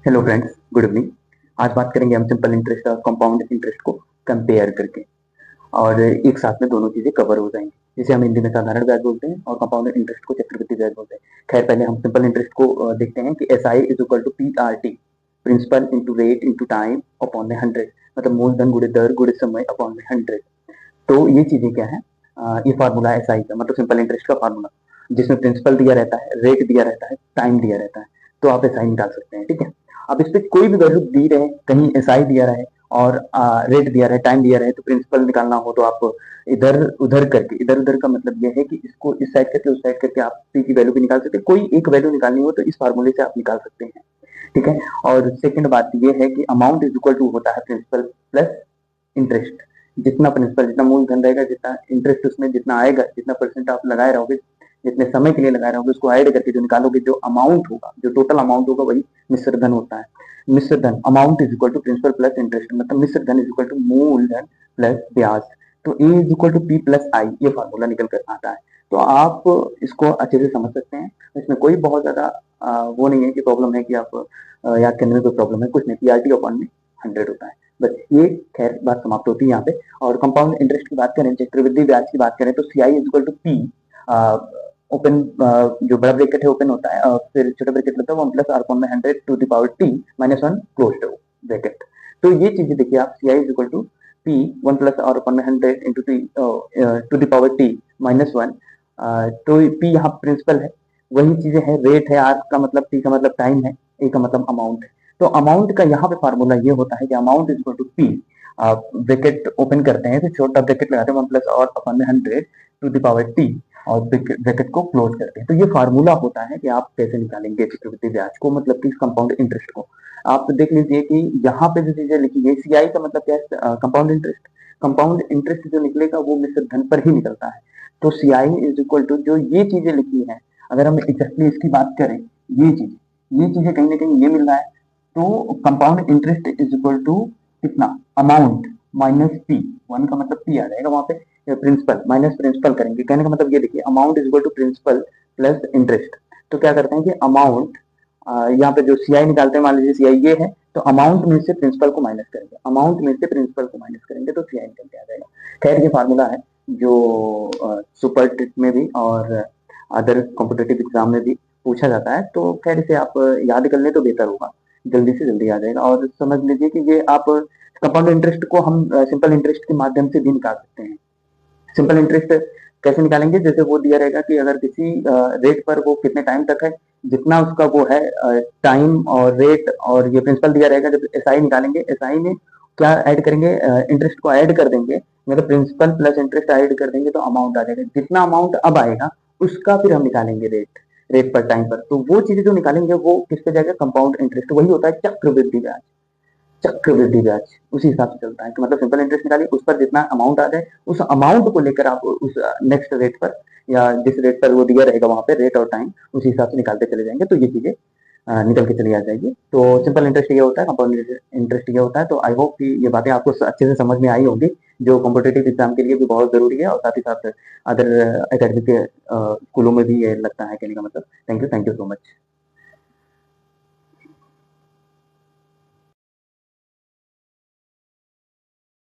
Hello friends, good evening. आज बात करेंगे हम सिंपल इंटरेस्ट और कंपाउंड इंटरेस्ट को कंपेयर करके, और एक साथ में दोनों चीजें कवर हो जाएंगी, जिसे हम हिंदी में साधारण ब्याज बोलते हैं और कंपाउंड इंटरेस्ट को चक्रवृद्धि ब्याज बोलते हैं। खैर, पहले हम सिंपल इंटरेस्ट को देखते हैं कि S I is equal to P R T, principal into rate into time upon में 100, मतलब मूलधन गुणे दर गुणे समय अपॉन में 100। तो ये चीजें क्या है, ये फार्मूला एस आई का, मतलब सिंपल इंटरेस्ट का फार्मूला, जिसमें प्रिंसिपल दिया रहता है, रेट दिया रहता है, टाइम दिया रहता है। तो आप एस आई निकाल सकते हैं, ठीक है। अब इस पे कोई भी वैल्यू दी रहे, कहीं एस आई दिया रहे और रेट दिया रहे, टाइम दिया रहे, तो प्रिंसिपल निकालना हो तो आप इधर उधर करके, इधर उधर का मतलब यह है कि इसको इस साइड करके उस साइड करके आप पी की वैल्यू भी निकाल सकते हैं। कोई एक वैल्यू निकालनी हो तो इस फार्मूले से आप निकाल सकते हैं, ठीक है। और सेकंड बात यह है कि अमाउंट इज इक्वल टू होता है प्रिंसिपल प्लस इंटरेस्ट। जितना प्रिंसिपल, जितना मूलधन रहेगा, जितना इंटरेस्ट उसमें जितना आएगा, जितना परसेंट आप लगाए रहोगे, जितने समय के लिए लगाए रहोगे, उसको ऐड करके जो निकालोगे, जो अमाउंट होगा, जो टोटल अमाउंट होगा, वही मिश्र धन होता है। मिश्र धन amount is equal to principal plus interest, मतलब मिश्र धन इज इक्वल टू मूलधन प्लस ब्याज। तो A is equal to P plus I, ये फॉर्मूला निकल कर आता है। तो आप इसको अच्छे से समझ सकते हैं। इसमें कोई बहुत ज्यादा वो नहीं है कि प्रॉब्लम है कि आप याद करने में कोई प्रॉब्लम है, कुछ नहीं। पी आर टी अपॉन में 100 होता है, बस ये। खैर, बात समाप्त होती है यहाँ पे। और कंपाउंड इंटरेस्ट की बात करें, चक्रवृद्धि ब्याज की बात करें, तो C I is equal to P, open, जो बड़ा ब्रैकेट है ओपन होता है, फिर छोटा ब्रैकेट लगता है 1 प्लस आर अपॉन में 100 to the power T minus 1 closed bracket. तो ये चीजें देखिए आप, C I is equal to P 1 plus R upon में 100 into T to the power T minus 1। तो पी यहाँ प्रिंसिपल है, वही चीजें हैं। रेट है, आर का मतलब, टी का मतलब टाइम है, ए का मतलब अमाउंट है। तो अमाउंट का यहाँ पे फार्मूला ये होता है कि amount is equal to P, bracket open करते हैं, फिर छोटा ब्रैकेट लगाते हैं 1 प्लस और अपॉन में 100 टू द पावर टी, और ब्रैकेट को क्लोज करते हैं। तो ये फार्मूला होता है कि आप कैसे निकालेंगे चक्रवृद्धि ब्याज को, मतलब कि कंपाउंड इंटरेस्ट को। आप देख लीजिए कि यहाँ पे जो चीजें लिखी है, सीआई का मतलब क्या है, कंपाउंड इंटरेस्ट। कंपाउंड इंटरेस्ट जो निकलेगा वो मिश्र धन पर ही निकलता है। तो सीआई इज इक्वल टू, जो ये चीजें लिखी है, अगर हम एग्जैक्टली इसकी बात करें, ये चीजें कहीं ना कहीं ये मिल रहा है। तो compound interest is equal to कितना, अमाउंट माइनस पी, वन का मतलब पी आ जाएगा वहां पे, प्रिंसिपल माइनस प्रिंसिपल करेंगे। कहने का मतलब ये देखिए, amount is equal to principal plus interest. तो क्या करते हैं कि अमाउंट, यहाँ पे जो सीआई निकालते हैं, मान लीजिए सीआई ये है, तो अमाउंट में से प्रिंसिपल को माइनस करेंगे, अमाउंट में से प्रिंसिपल को माइनस करेंगे, तो सीआई निकल के आ जाएगा। खैर, ये फार्मूला है जो सुपर ट्रिक में भी और अदर कॉम्पिटेटिव एग्जाम में भी पूछा जाता है। तो खैर, इसे आप याद कर लें तो बेहतर होगा, जल्दी से जल्दी आ जाएगा। और समझ लीजिए कि ये आप कंपाउंड इंटरेस्ट को हम सिंपल इंटरेस्ट के माध्यम से भी निकाल सकते हैं। सिंपल इंटरेस्ट कैसे निकालेंगे, जैसे वो दिया रहेगा कि अगर किसी रेट पर वो कितने टाइम तक है, जितना उसका वो है टाइम और रेट, और ये प्रिंसिपल दिया रहेगा। जब एस आई निकालेंगे, एस आई में क्या ऐड करेंगे, इंटरेस्ट को ऐड कर देंगे, मतलब प्रिंसिपल प्लस इंटरेस्ट ऐड कर देंगे तो अमाउंट आ जाएगा। जितना अमाउंट अब आएगा उसका फिर हम निकालेंगे रेट, रेट पर टाइम पर। तो वो चीजें जो निकालेंगे वो किस पे जाएगा, कंपाउंड इंटरेस्ट। वही होता है चक्रवृद्धि ब्याज। चक्रवृद्धि ब्याज उसी हिसाब से चलता है कि मतलब सिंपल इंटरेस्ट निकालिए, उस पर जितना अमाउंट आ जाए, उस अमाउंट को लेकर आप उस नेक्स्ट रेट पर, या जिस रेट पर वो दिया रहेगा वहां पे रेट और टाइम, उसी हिसाब से निकालते चले जाएंगे, तो ये चीजें निकल के चली आ जाएगी। तो सिंपल इंटरेस्ट ये होता है, कंपाउंड इंटरेस्ट ये होता है। तो आई होप कि ये बातें आपको अच्छे से समझ में आई होंगी, जो कॉम्पिटेटिव एग्जाम के लिए भी बहुत जरूरी है, और साथ ही साथ अदर एकेडमिक स्कूलों में भी ये लगता है, कहने का मतलब। Thank you so much.